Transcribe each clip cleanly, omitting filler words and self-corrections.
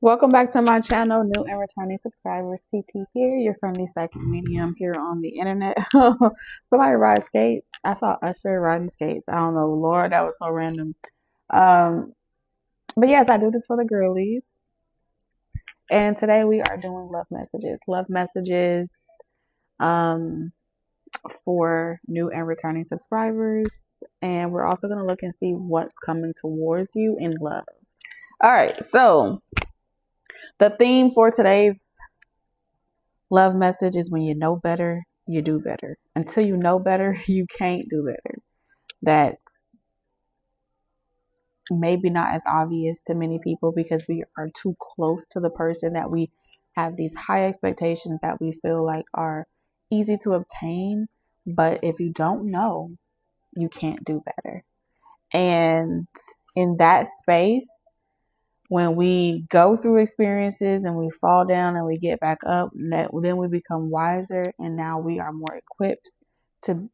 Welcome back to my channel, new and returning subscribers. TT here, your friendly psychic medium here on the internet. Somebody ride skates. I saw Usher riding skates. I don't know, Lord, that was so random. Um, but yes, I do this for the girlies. And today we are doing love messages. Love messages um, for new and returning subscribers. And we're also going to look and see what's coming towards you in love. All right, so the theme for today's love message is when you know better, you do better. Until you know better, you can't do better. That's maybe not as obvious to many people because we are too close to the person that we have these high expectations that we feel like are easy to obtain. But if you don't know, you can't do better. And in that space, when we go through experiences and we fall down and we get back up, then we become wiser, and now we are more equipped to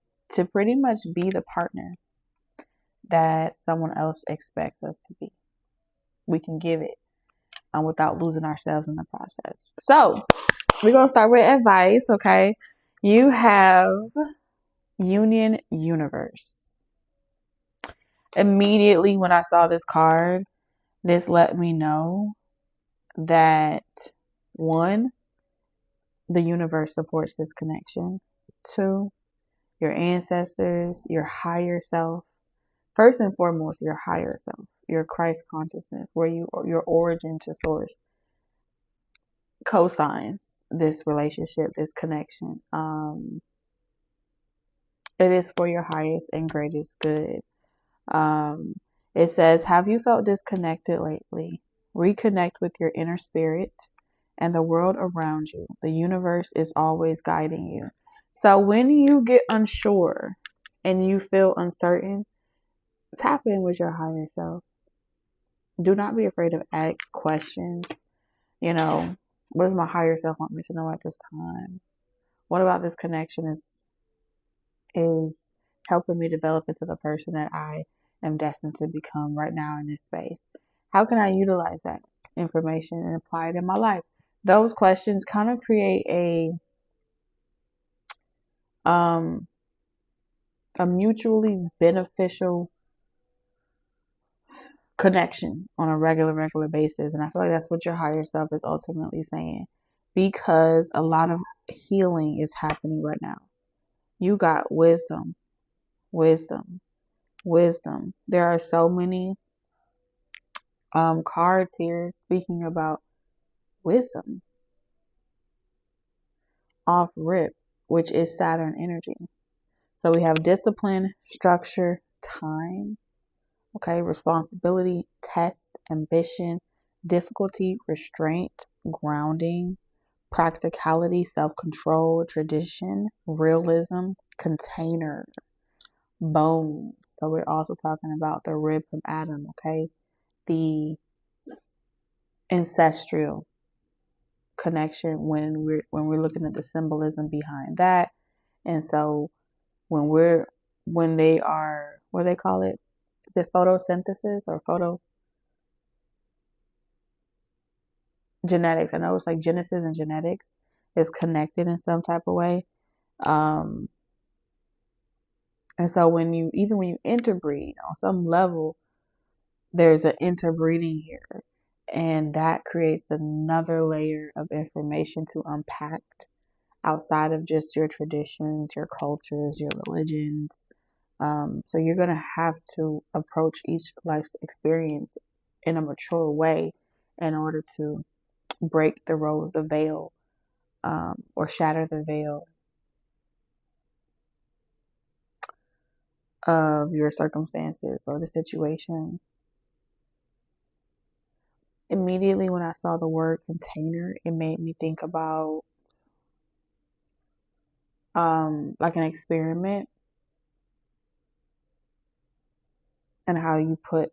pretty much be the partner that someone else expects us to be. We can give it without losing ourselves in the process. So we're going to start with advice, okay? You have Union Universe. Immediately when I saw this card, this let me know that, one, the universe supports this connection. Two, your ancestors, your higher self. First and foremost, your higher self, your Christ consciousness, your origin to source, cosigns this relationship, this connection. It is for your highest and greatest good. It says, have you felt disconnected lately? Reconnect with your inner spirit and the world around you. The universe is always guiding you. So when you get unsure and you feel uncertain, tap in with your higher self. Do not be afraid of ask questions. What does my higher self want me to know at this time? What about this connection is helping me develop into the person that I am destined to become right now in this space? How can I utilize that information and apply it in my life? Those questions kind of create a mutually beneficial connection on a regular basis. And I feel like that's what your higher self is ultimately saying, because a lot of healing is happening right now. You got wisdom. There are so many cards here speaking about wisdom off rip, which is Saturn energy. So we have discipline, structure, time, okay, responsibility, test, ambition, difficulty, restraint, grounding, practicality, self-control, tradition, realism, container, bones. So we're also talking about the rib from Adam, okay? The ancestral connection when we're looking at the symbolism behind that. And so when they are, what do they call it? Is it photosynthesis or genetics? I know it's like Genesis and genetics is connected in some type of way. And so when you interbreed on some level, there's an interbreeding here. And that creates another layer of information to unpack outside of just your traditions, your cultures, your religions. So you're going to have to approach each life experience in a mature way in order to break the veil, or shatter the veil of your circumstances or the situation. Immediately when I saw the word container, it made me think about like an experiment, and how you put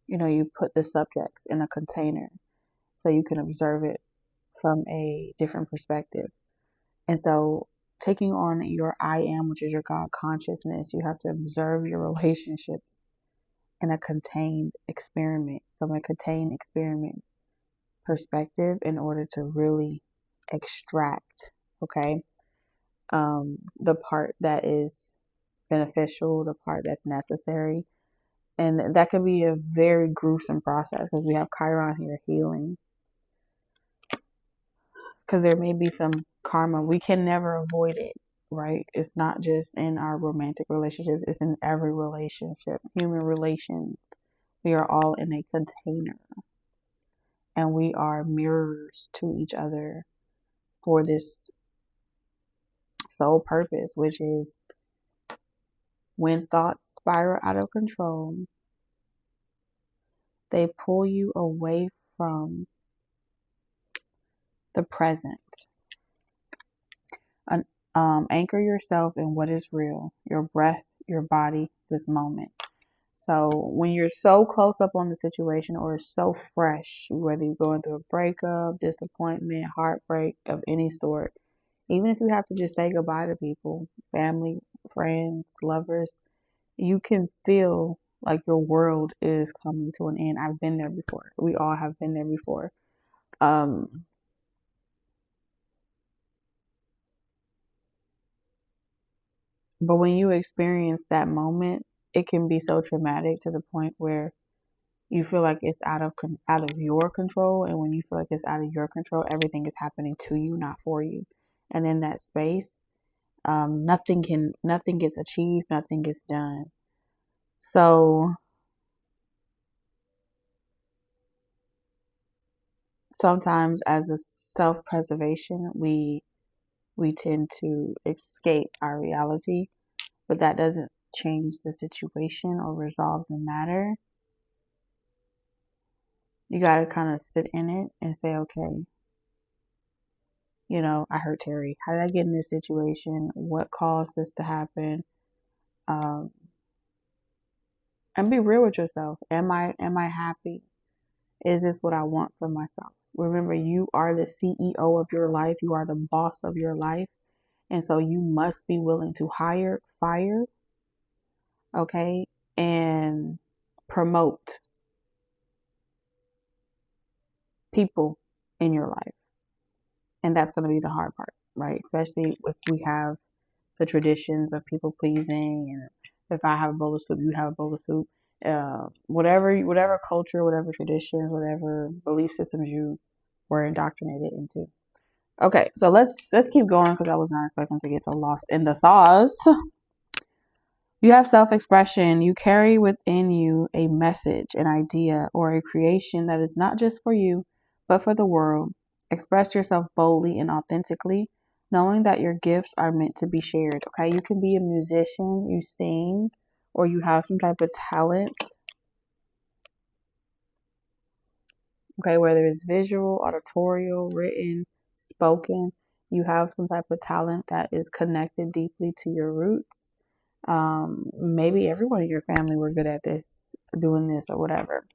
you put the subject in a container so you can observe it from a different perspective. And so taking on your I am, which is your God consciousness, you have to observe your relationships in a contained experiment, from a contained experiment perspective, in order to really extract, okay, the part that is beneficial, the part that's necessary. And that could be a very gruesome process, because we have Chiron here, healing. Because there may be some karma. We can never avoid it, right? It's not just in our romantic relationships. It's in every relationship. Human relations. We are all in a container. And we are mirrors to each other for this sole purpose, which is when thoughts spiral out of control, they pull you away from the present. Anchor yourself in what is real, your breath, your body, this moment. So when you're so close up on the situation, or it's so fresh, whether you're going through a breakup, disappointment, heartbreak of any sort, even if you have to just say goodbye to people, family, friends, lovers, you can feel like your world is coming to an end. I've been there before. We all have been there before. But when you experience that moment, it can be so traumatic to the point where you feel like it's out of your control. And when you feel like it's out of your control, everything is happening to you, not for you. And in that space, nothing gets achieved, nothing gets done. So sometimes, as a self-preservation, we tend to escape our reality, but that doesn't change the situation or resolve the matter. You got to kind of sit in it and say, okay, I hurt Terry. How did I get in this situation? What caused this to happen? And be real with yourself. Am I happy? Is this what I want for myself? Remember, you are the CEO of your life. You are the boss of your life. And so you must be willing to hire, fire, okay, and promote people in your life. And that's going to be the hard part, right? Especially if we have the traditions of people pleasing, and if I have a bowl of soup, you have a bowl of soup. Whatever culture, whatever traditions, whatever belief systems you were indoctrinated into. Okay, so let's keep going, because I was not expecting to get so lost in the sauce. You have self-expression. You carry within you a message, an idea, or a creation that is not just for you, but for the world. Express yourself boldly and authentically, knowing that your gifts are meant to be shared. Okay, you can be a musician, you sing, or you have some type of talent. Okay, whether it's visual, auditorial, written, spoken, you have some type of talent that is connected deeply to your roots. Maybe everyone in your family were good at this, doing this, or whatever.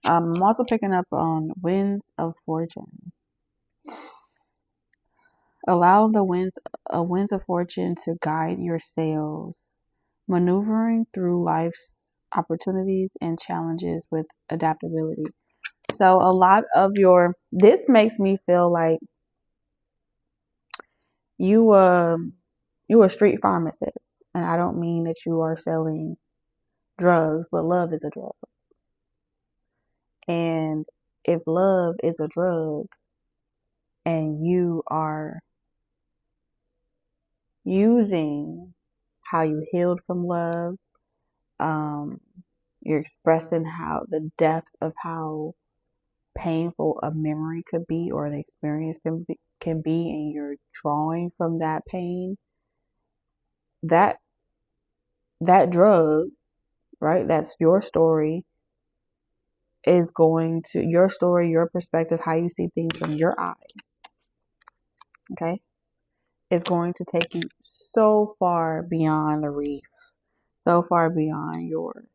I'm also picking up on winds of fortune. Allow the winds of fortune to guide your sails, maneuvering through life's opportunities and challenges with adaptability. So a lot of this makes me feel like you a street pharmacist. And I don't mean that you are selling drugs, but love is a drug. And if love is a drug and you are using how you healed from love, you're expressing how the depth of how painful a memory could be, or an experience can be, and you're drawing from that pain, that drug, right? That's your story, is going to, your story, your perspective, how you see things from your eyes, okay, is going to take you so far beyond the reef, so far beyond your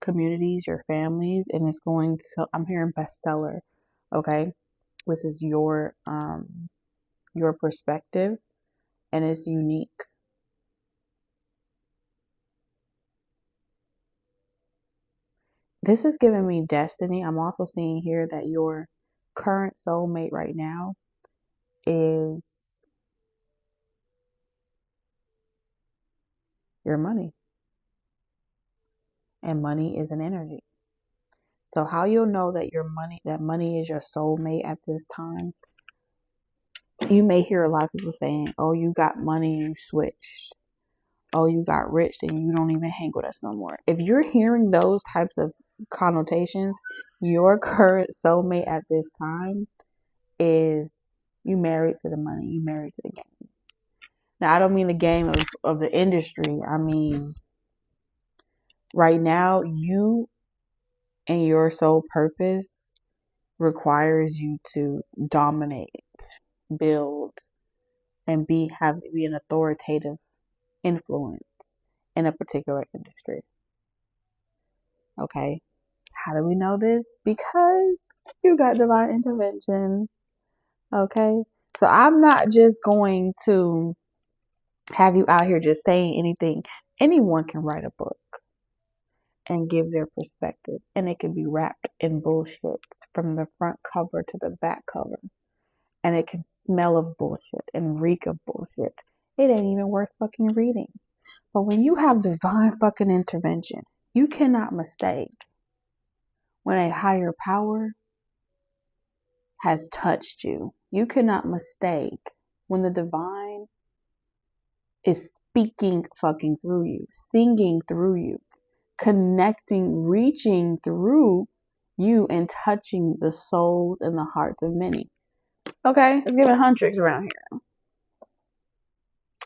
communities, your families, and it's going to, I'm hearing bestseller, okay? This is your perspective, and it's unique. this is giving me destiny. I'm also seeing here that your current soulmate right now is your money. And money is an energy. So how you'll know that that money is your soulmate at this time? You may hear a lot of people saying, oh, you got money, you switched. Oh, you got rich and you don't even hang with us no more. If you're hearing those types of connotations, your current soulmate at this time is you married to the money, you married to the game. Now, I don't mean the game of the industry. I mean, right now, you and your sole purpose requires you to dominate, build, and be an authoritative influence in a particular industry. Okay. How do we know this? Because you got divine intervention. Okay. So I'm not just going to have you out here just saying anything. Anyone can write a book and give their perspective, and it can be wrapped in bullshit from the front cover to the back cover, and it can smell of bullshit and reek of bullshit. It ain't even worth fucking reading. But when you have divine fucking intervention, you cannot mistake when a higher power has touched you. You cannot mistake when the divine is speaking fucking through you, singing through you, connecting, reaching through you, and touching the souls and the hearts of many. Okay, let's give it hundreds around here.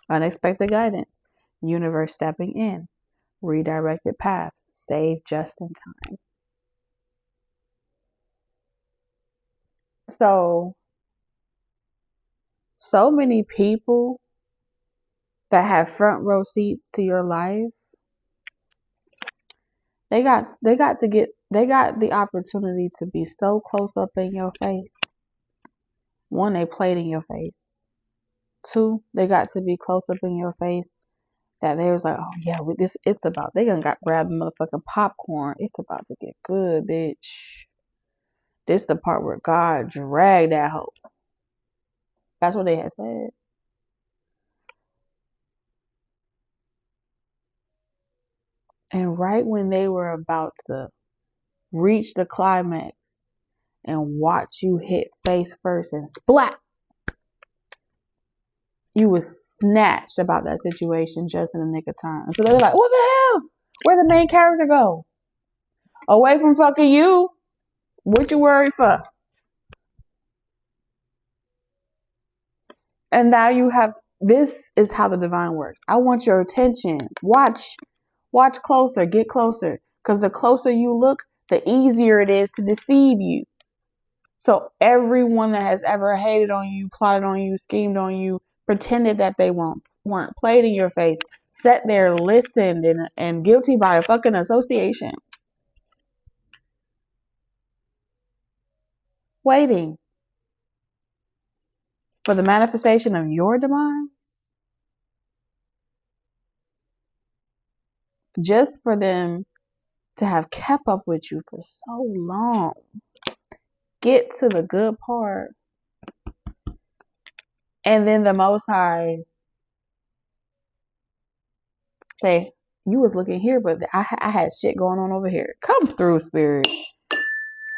Unexpected guidance, universe stepping in, redirected path, saved just in time. So many people that have front row seats to your life, they got the opportunity to be so close up in your face. One, they played in your face. Two, they got to be close up in your face that they was like, oh yeah, they gonna grab the motherfucking popcorn. It's about to get good, bitch. This the part where God dragged that hoe. That's what they had said. And right when they were about to reach the climax and watch you hit face first and splat, you was snatched about that situation just in the nick of time. And so they're like, what the hell? Where'd the main character go? Away from fucking you? What you worried for? And now you have, this is how the divine works. I want your attention. Watch closer, get closer. Because the closer you look, the easier it is to deceive you. So everyone that has ever hated on you, plotted on you, schemed on you, pretended that they weren't, played in your face, sat there, listened, and guilty by a fucking association. Waiting for the manifestation of your demise. Just for them to have kept up with you for so long. Get to the good part. And then the Most High say, you was looking here, but I had shit going on over here. Come through, Spirit.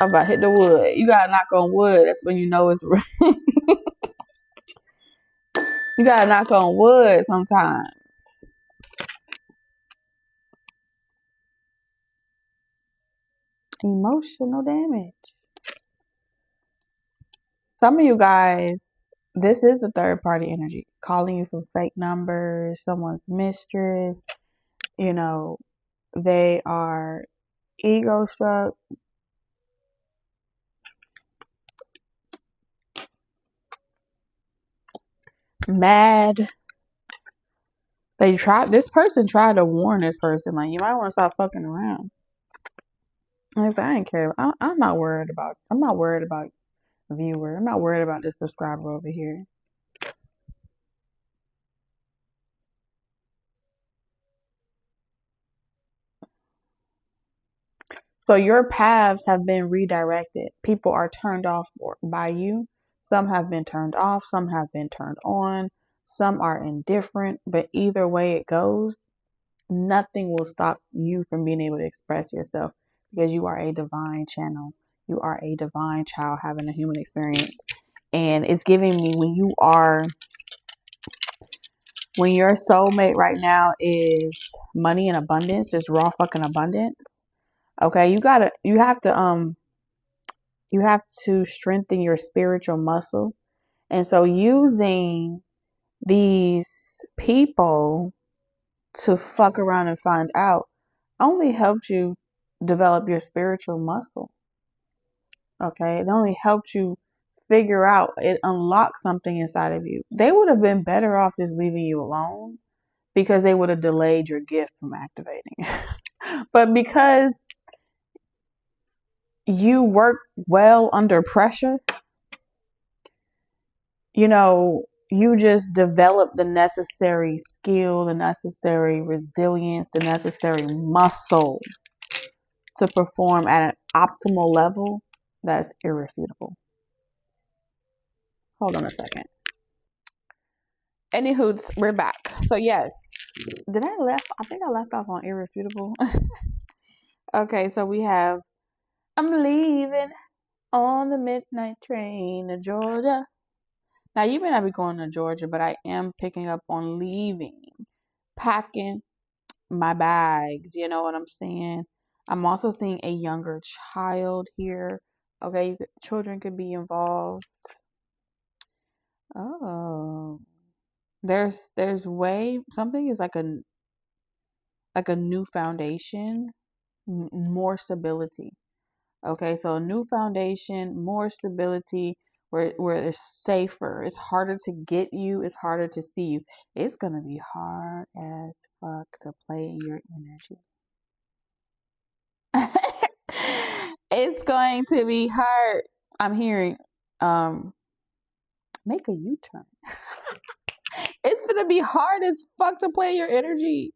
I'm about to hit the wood. You gotta knock on wood. That's when you know it's real. You gotta knock on wood sometimes. Emotional damage. Some of you guys, this is the third party energy. Calling you from fake numbers, someone's mistress. You know, they are ego struck. Mad. This person tried to warn this person, like, you might want to stop fucking around. And I said, I ain't care. I'm not worried about viewer. I'm not worried about this subscriber over here. So your paths have been redirected. People are turned off by you. Some have been turned off. Some have been turned on. Some are indifferent. But either way it goes, nothing will stop you from being able to express yourself because you are a divine channel. You are a divine child having a human experience. And it's giving me when your soulmate right now is money and abundance, just raw fucking abundance. Okay, you have to strengthen your spiritual muscle. And so using these people to fuck around and find out only helped you develop your spiritual muscle. Okay, it only helped you figure out, it unlocked something inside of you. They would have been better off just leaving you alone because they would have delayed your gift from activating. But because you work well under pressure, you just develop the necessary skill, the necessary resilience, the necessary muscle to perform at an optimal level that's irrefutable. Hold on a second. Anywho, we're back. So yes, I think I left off on irrefutable. Okay, so we have, I'm leaving on the midnight train to Georgia. Now, you may not be going to Georgia, but I am picking up on leaving, packing my bags. You know what I'm saying? I'm also seeing a younger child here. Okay, children could be involved. Oh, there's something is like a new foundation, more stability. Okay, so a new foundation, more stability, where it's safer. It's harder to get you. It's harder to see you. It's gonna be hard as fuck to play your energy. It's going to be hard. I'm hearing, make a U-turn. It's gonna be hard as fuck to play your energy.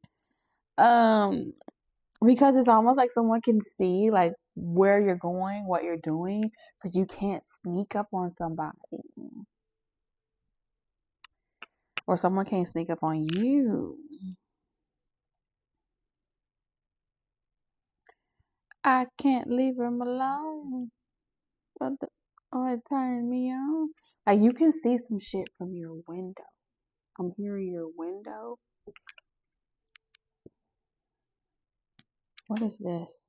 Because it's almost like someone can see like where you're going, what you're doing, so you can't sneak up on somebody. Or someone can't sneak up on you. I can't leave him alone. But it turned me on. Like you can see some shit from your window. I'm hearing your window. What is this?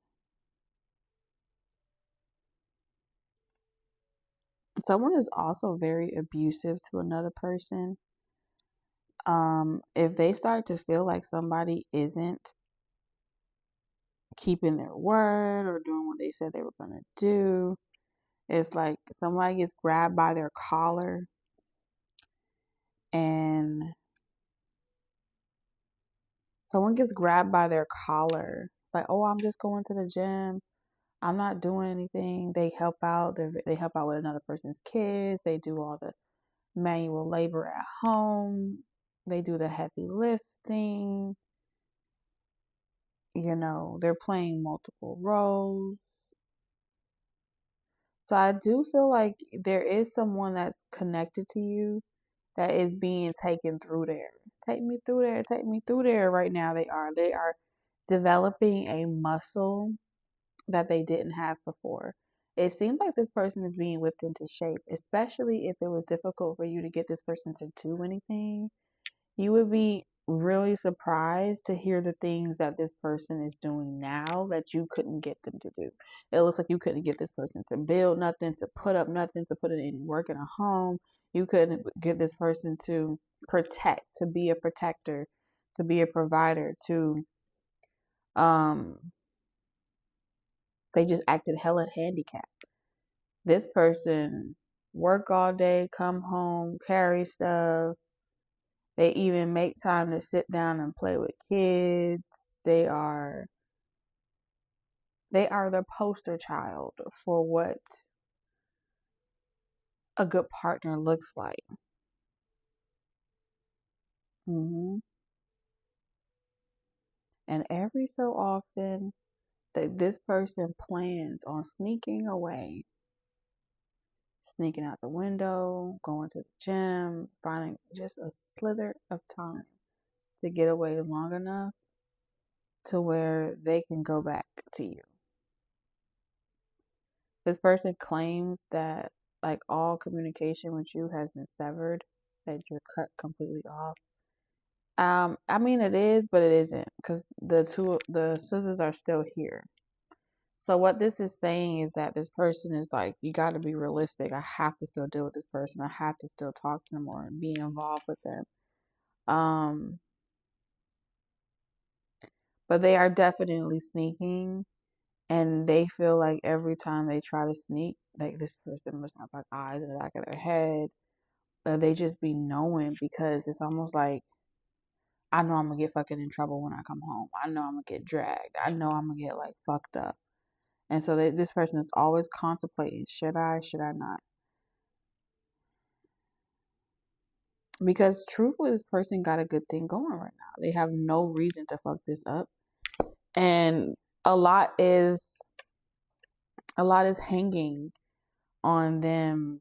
Someone is also very abusive to another person. If they start to feel like somebody isn't keeping their word or doing what they said they were gonna do, it's like somebody gets grabbed by their collar and like, oh, I'm just going to the gym, I'm not doing anything. They help out. They help out with another person's kids. They do all the manual labor at home. They do the heavy lifting. They're playing multiple roles. So I do feel like there is someone that's connected to you that is being taken through there. Take me through there. Take me through there right now. They are developing a muscle that they didn't have before. It seems like this person is being whipped into shape, especially if it was difficult for you to get this person to do anything. You would be really surprised to hear the things that this person is doing now that you couldn't get them to do. It looks like you couldn't get this person to build nothing, to put up nothing, to put in any work in a home. You couldn't get this person to protect, to be a protector, to be a provider, um they just acted hella handicapped. This person work all day, come home, carry stuff. They even make time to sit down and play with kids. They are the poster child for what a good partner looks like. And every so often, that this person plans on sneaking away, sneaking out the window, going to the gym, finding just a slither of time to get away long enough to where they can go back to you. This person claims that like all communication with you has been severed, that you're cut completely off. I mean it is, but it isn't, because the scissors are still here. So what this is saying is that this person is like, you got to be realistic. I have to still deal with this person. I have to still talk to them or be involved with them. But they are definitely sneaking, and they feel like every time they try to sneak, like this person must have like eyes in the back of their head. They just be knowing, because it's almost like, I know I'm gonna get fucking in trouble when I come home. I know I'm gonna get dragged. I know I'm gonna get like fucked up. And so this person is always contemplating, should I not? Because truthfully, this person got a good thing going right now. They have no reason to fuck this up. And a lot is hanging on them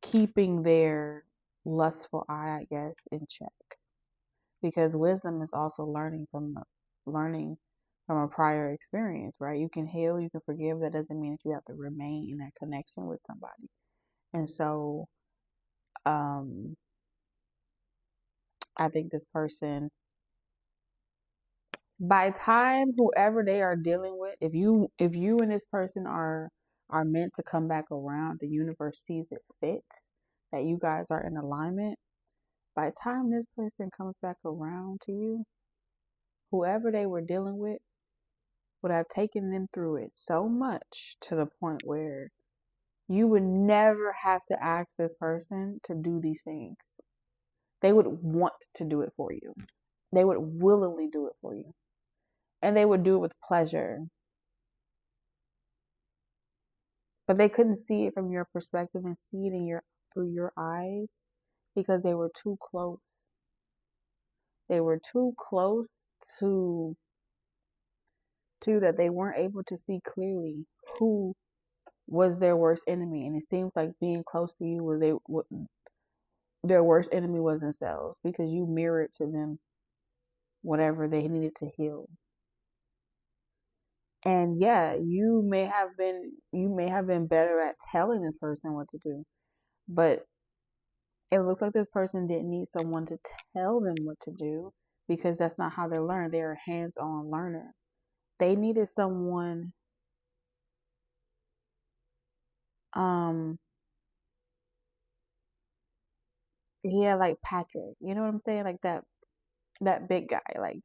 keeping their lustful eye, I guess, in check. Because wisdom is also learning from a prior experience, right? You can heal, you can forgive. That doesn't mean that you have to remain in that connection with somebody. And so, I think this person, by time whoever they are dealing with, if you and this person are meant to come back around, the universe sees it fit that you guys are in alignment. By the time this person comes back around to you, whoever they were dealing with would have taken them through it so much to the point where you would never have to ask this person to do these things. They would want to do it for you. They would willingly do it for you. And they would do it with pleasure. But they couldn't see it from your perspective and see it through your eyes, because they were too close. They were too close to that they weren't able to see clearly who was their worst enemy. And it seems like being close to you was their worst enemy was themselves, because you mirrored to them whatever they needed to heal. And yeah, you may have been better at telling this person what to do, but it looks like this person didn't need someone to tell them what to do, because that's not how they learn. They're a hands-on learner. They needed someone, yeah, like Patrick. You know what I'm saying? Like that big guy, like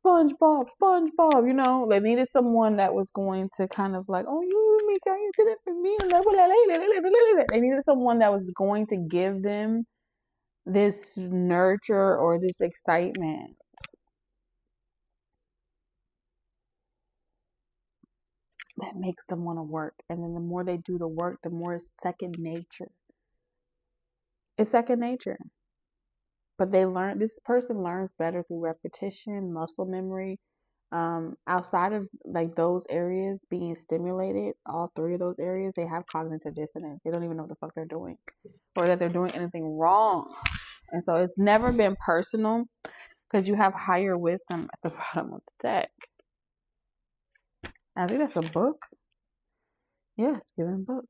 SpongeBob, you know? They needed someone that was going to kind of like, oh, you did it for me. They needed someone that was going to give them this nurture or this excitement. That makes them want to work. And then the more they do the work, the more it's second nature. It's second nature. But this person learns better through repetition, muscle memory. Outside of like those areas being stimulated, all three of those areas, they have cognitive dissonance. They don't even know what the fuck they're doing, or that they're doing anything wrong. And so it's never been personal, because you have higher wisdom at the bottom of the deck. I think that's a book. Yeah, it's giving books.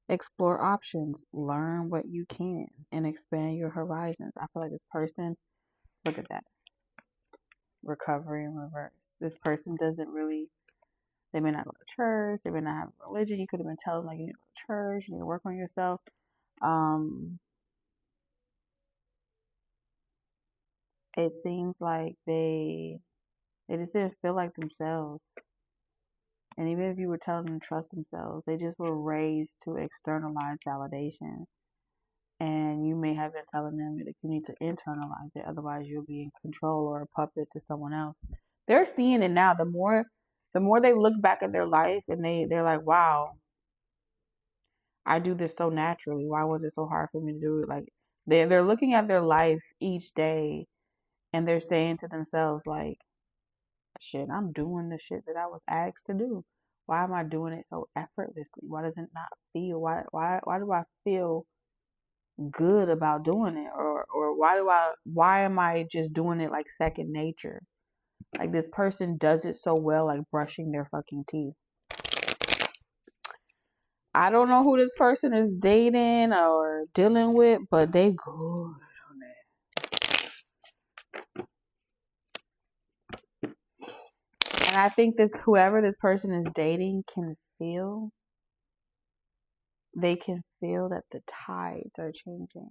Explore options, learn what you can, and expand your horizons. I feel like this person, look at that. Recovery in reverse. This person doesn't really, they may not go to church, they may not have a religion. You could have been telling like, you need to go to church, you need to work on yourself. It seems like they just didn't feel like themselves. And even if you were telling them to trust themselves, they just were raised to externalize validation. And you may have been telling them that you need to internalize it, otherwise you'll be in control or a puppet to someone else. They're seeing it now. The more they look back at their life, and they're like, wow, I do this so naturally. Why was it so hard for me to do it? Like they're looking at their life each day, And they're saying to themselves, like, shit, I'm doing the shit that I was asked to do. Why am I doing it so effortlessly? Why does it not feel? Why do I feel good about doing it? Or why am I just doing it like second nature? Like, this person does it so well, like brushing their fucking teeth. I don't know who this person is dating or dealing with, but they good on that. And I think whoever this person is dating they can feel that the tides are changing.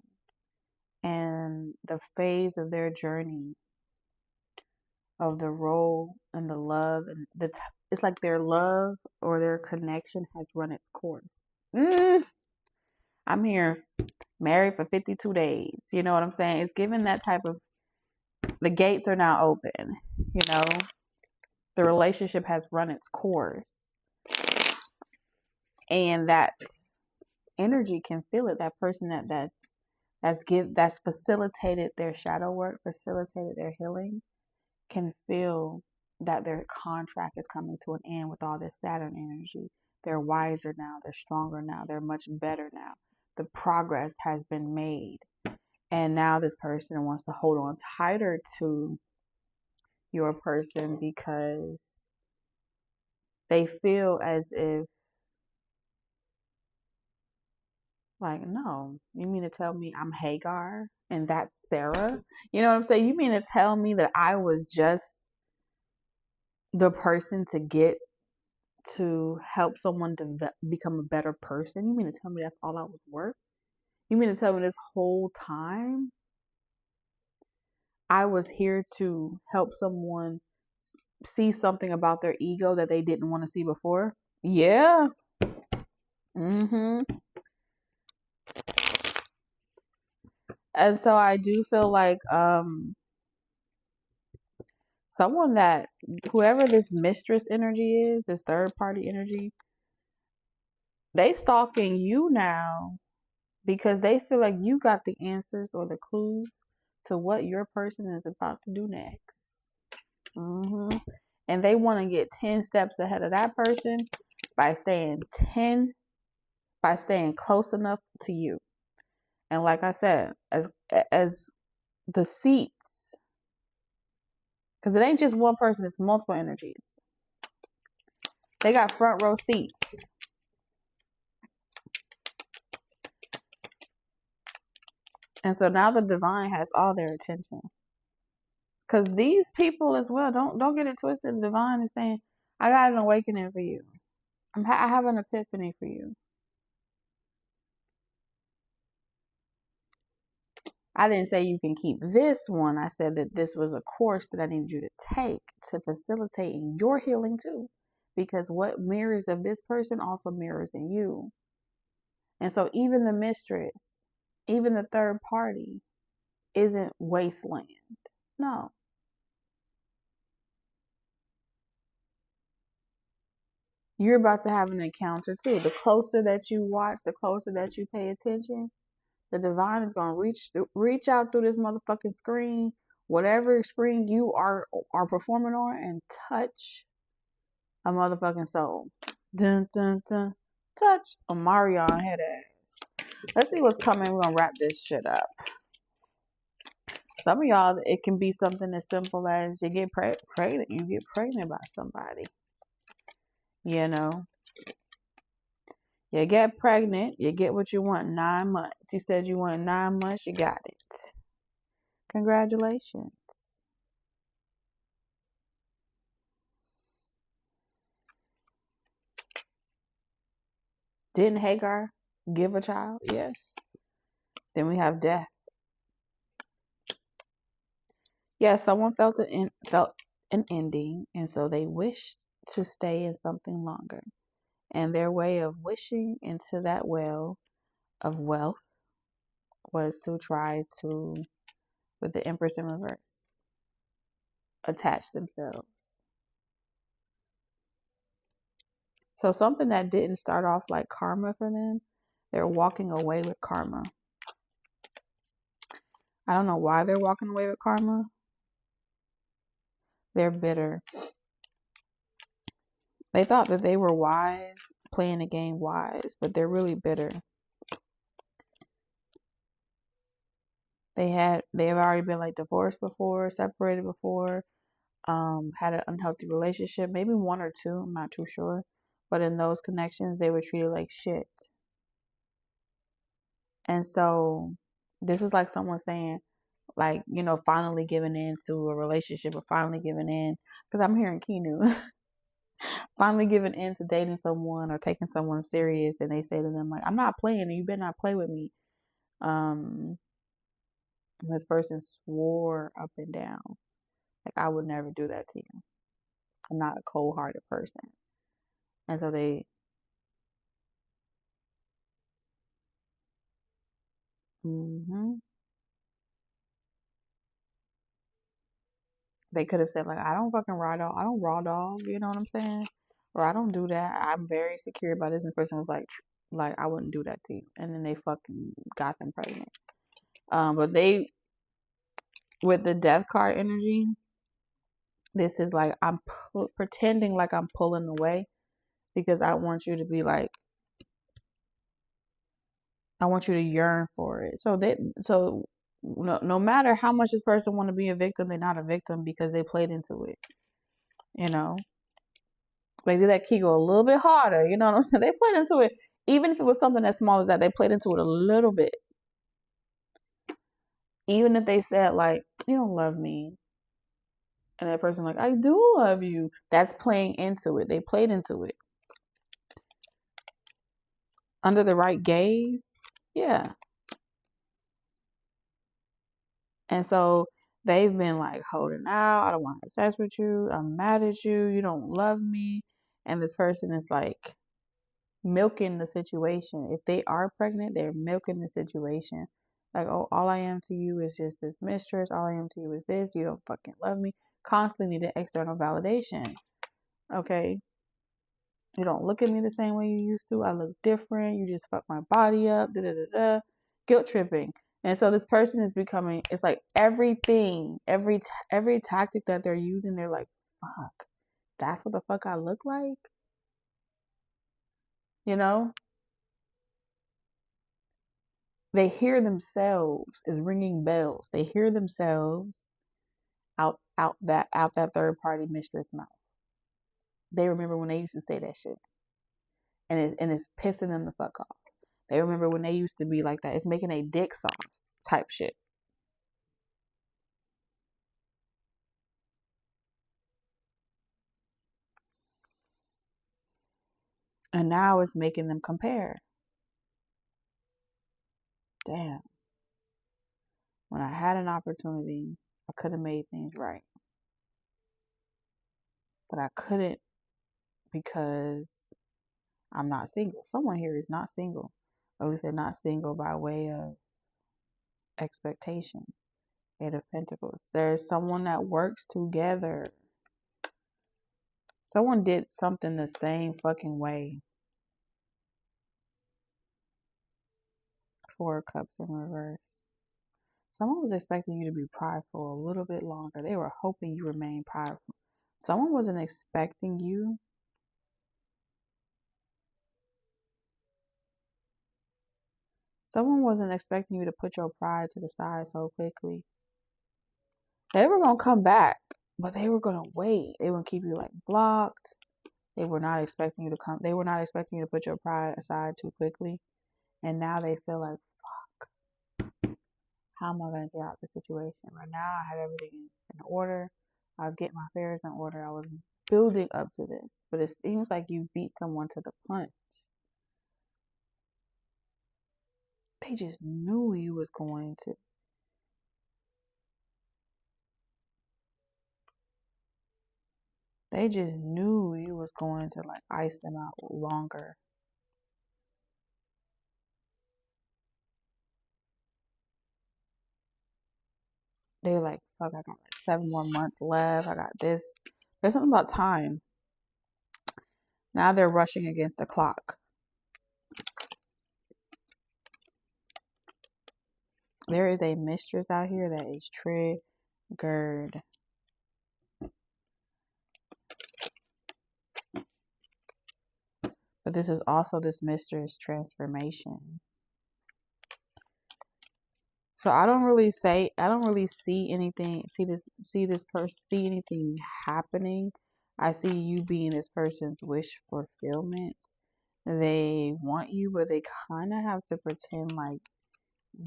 And the phase of their journey, of the role and the love, and it's like their love or their connection has run its course. I'm here married for 52 days. You know what I'm saying? It's given that type of, the gates are now open, you know? The relationship has run its course. And that energy can feel it. That person that's facilitated their shadow work, facilitated their healing, can feel that their contract is coming to an end with all this Saturn energy. They're wiser now. They're stronger now. They're much better now. The progress has been made. And now this person wants to hold on tighter to your person because they feel as if, like, no, you mean to tell me I'm Hagar and that's Sarah? You know what I'm saying? You mean to tell me that I was just the person to help someone to become a better person? You mean to tell me that's all I was worth? You mean to tell me this whole time I was here to help someone see something about their ego that they didn't want to see before? Yeah. And so I do feel like someone that, whoever this mistress energy is, this third party energy, they stalking you now because they feel like you got the answers or the clues to what your person is about to do next. And they want to get 10 steps ahead of that person by staying close enough to you. And like I said, as the seats, because it ain't just one person, it's multiple energies. They got front row seats. And so now the divine has all their attention. Because these people as well, don't get it twisted. The divine is saying, I got an awakening for you. I have an epiphany for you. I didn't say you can keep this one. I said that this was a course that I needed you to take to facilitate your healing too. Because what mirrors of this person also mirrors in you. And so even the mistress, even the third party, isn't wasteland. No. You're about to have an encounter too. The closer that you watch, the closer that you pay attention, the divine is going to reach out through this motherfucking screen, whatever screen you are performing on, and touch a motherfucking soul. Dun, dun, dun. Touch a Marion head ass. Let's see what's coming. We're going to wrap this shit up. Some of y'all, it can be something as simple as you get pregnant. You get pregnant by somebody. You know. You get pregnant. You get what you want in 9 months. You said you wanted 9 months. You got it. Congratulations. Didn't Hagar give a child? Yes. Then we have death. Yeah, someone felt an ending, and so they wished to stay in something longer. And their way of wishing into that well of wealth was to try to, with the Empress in reverse, attach themselves. So something that didn't start off like karma for them, they're walking away with karma. I don't know why they're walking away with karma. They're bitter. They thought that they were wise, playing the game wise, but they're really bitter. They've already been like divorced before, separated before, had an unhealthy relationship, maybe one or two, I'm not too sure. But in those connections, they were treated like shit. And so this is like someone saying, like, you know, finally giving in to a relationship, or finally giving in, because I'm hearing Kinu, finally giving in to dating someone or taking someone serious, and they say to them, like, I'm not playing, and you better not play with me. This person swore up and down, like, I would never do that to you. I'm not a cold-hearted person. And so they they could have said, like, I don't fucking I don't raw dog, you know what I'm saying? Or I don't do that. I'm very secure about this. And the person was like, I wouldn't do that to you. And then they fucking got them pregnant. But they, with the death card energy, this is like, I'm pretending like I'm pulling away because I want you to be like, I want you to yearn for it. So no matter how much this person want to be a victim, they're not a victim because they played into it. You know, they did that Kegel a little bit harder. You know what I'm saying? They played into it, even if it was something as small as that. They played into it a little bit. Even if they said, like, you don't love me, and that person like, I do love you. That's playing into it. They played into it under the right gaze. Yeah. And so they've been like holding out. I don't want to have sex with you. I'm mad at you. You don't love me. And this person is like milking the situation. If they are pregnant, they're milking the situation. Like, oh, all I am to you is just this mistress. All I am to you is this. You don't fucking love me. Constantly need external validation. Okay. You don't look at me the same way you used to. I look different. You just fuck my body up. Da da da da. Guilt tripping. And so this person is becoming, it's like everything, every tactic that they're using, they're like, fuck, that's what the fuck I look like? You know? They hear themselves as ringing bells. They hear themselves out that third party mistress mouth. They remember when they used to say that shit. And it's pissing them the fuck off. They remember when they used to be like that. It's making a dick soft type shit. And now it's making them compare. Damn. When I had an opportunity, I could have made things right. But I couldn't because I'm not single. Someone here is not single. At least they're not single by way of expectation. Eight of Pentacles. There's someone that works together. Someone did something the same fucking way. Four of Cups in reverse. Someone was expecting you to be prideful a little bit longer. They were hoping you remain prideful. Someone wasn't expecting you Someone wasn't expecting you to put your pride to the side so quickly. They were going to come back, but they were going to wait. They were going to keep you like blocked. They were not expecting you to come. They were not expecting you to put your pride aside too quickly. And now they feel like, fuck, how am I going to get out of the situation? Right now, I had everything in order. I was getting my affairs in order. I was building up to this. But it seems like you beat someone to the punch. They just knew you was going to. They just knew you was going to like ice them out longer. They were like, fuck, I got like 7 more months left. I got this. There's something about time. Now they're rushing against the clock. There is a mistress out here that is triggered. But this is also this mistress transformation. So I don't really see anything, see anything happening. I see you being this person's wish fulfillment. They want you, but they kind of have to pretend like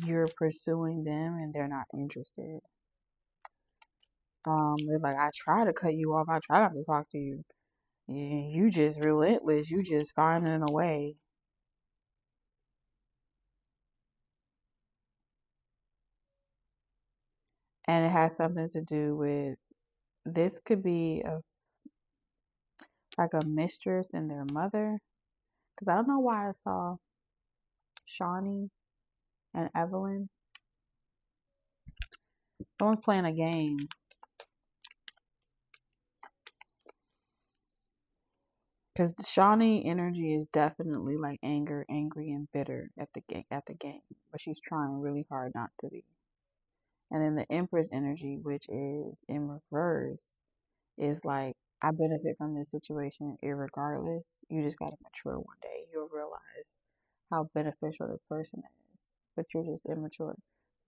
you're pursuing them and they're not interested. They're like, I try to cut you off. I try not to talk to you. You just relentless. You just finding a way. And it has something to do with, this could be like a mistress and their mother. Because I don't know why I saw Shawnee and Evelyn. Someone's playing a game. Because the Shawnee energy is definitely like angry and bitter at the game. But she's trying really hard not to be. And then the Empress energy, which is in reverse, is like, I benefit from this situation irregardless. You just gotta mature one day. You'll realize how beneficial this person is, but you're just immature.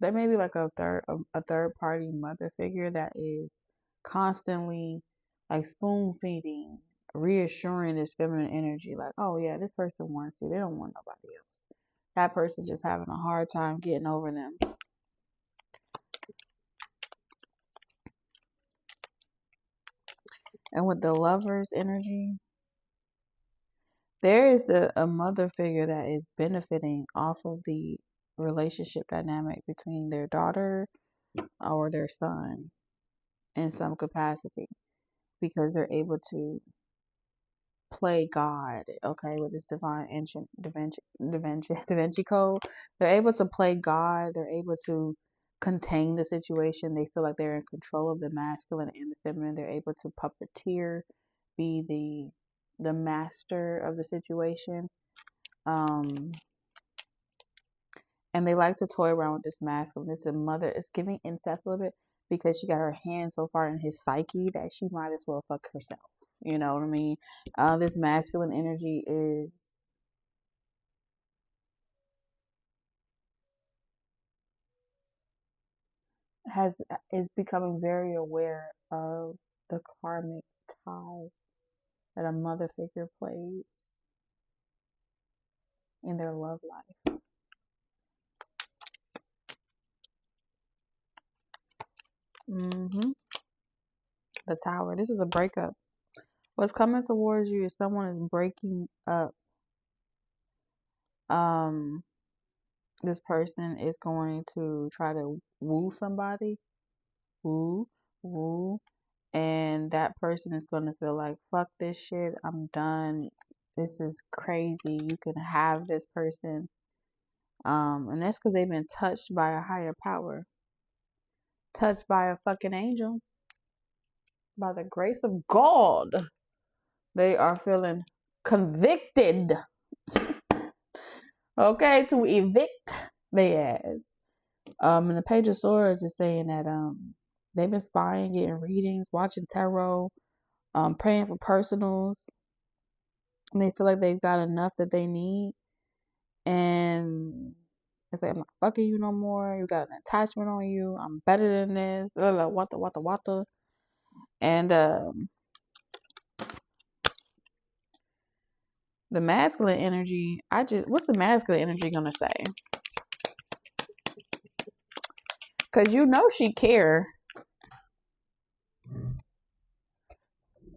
There may be like a third party mother figure that is constantly like spoon feeding, reassuring this feminine energy, like, oh yeah, this person wants you. They don't want nobody else. That person's just having a hard time getting over them. And with the Lovers energy, there is a mother figure that is benefiting off of the relationship dynamic between their daughter or their son in some capacity, because they're able to play God, okay, with this divine ancient Da Vinci Code. They're able to play God. They're able to contain the situation. They feel like they're in control of the masculine and the feminine. They're able to puppeteer, be the master of the situation. And they like to toy around with this masculine. This is a mother. It's giving incest a little bit because she got her hand so far in his psyche that she might as well fuck herself. You know what I mean? This masculine energy is becoming very aware of the karmic tie that a mother figure plays in their love life. The Tower. This is a breakup. What's coming towards you is someone is breaking up. This person is going to try to woo somebody. Woo. And that person is going to feel like, fuck this shit. I'm done. This is crazy. You can have this person. And that's because they've been touched by a higher power. Touched by a fucking angel. By the grace of God. They are feeling convicted. Okay, to evict their ass. And the Page of Swords is saying that they've been spying, getting readings, watching tarot, praying for personals. And they feel like they've got enough that they need. And it's like, I'm not fucking you no more. You got an attachment on you. I'm better than this. Wata. And the masculine energy, what's the masculine energy gonna say? Because you know she care.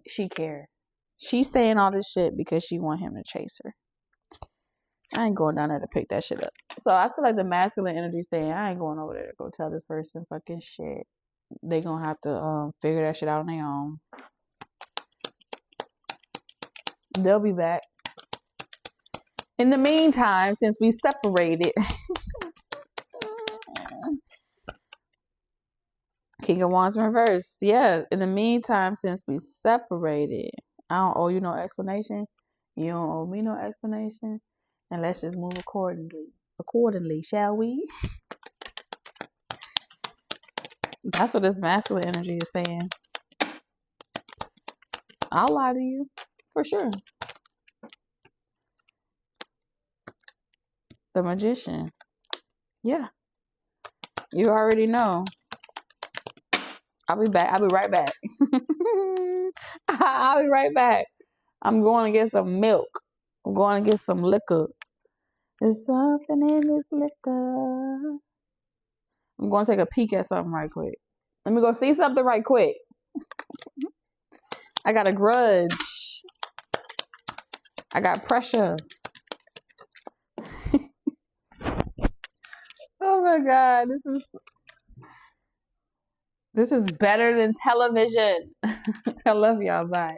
She care. She's saying all this shit because she want him to chase her. I ain't going down there to pick that shit up. So I feel like the masculine energy saying, I ain't going over there to go tell this person fucking shit. They gonna have to figure that shit out on their own. They'll be back. In the meantime, since we separated, King of Wands in reverse. Yeah, in the meantime, since we separated, I don't owe you no explanation. You don't owe me no explanation. And let's just move accordingly. Accordingly, shall we? That's what this masculine energy is saying. I'll lie to you. For sure. The Magician. Yeah. You already know. I'll be back. I'll be right back. I'll be right back. I'm going to get some milk. I'm going to get some liquor. There's something in this liquor. I'm going to take a peek at something right quick. Let me go see something right quick. I got a grudge. I got pressure. Oh my God. This is better than television. I love y'all. Bye.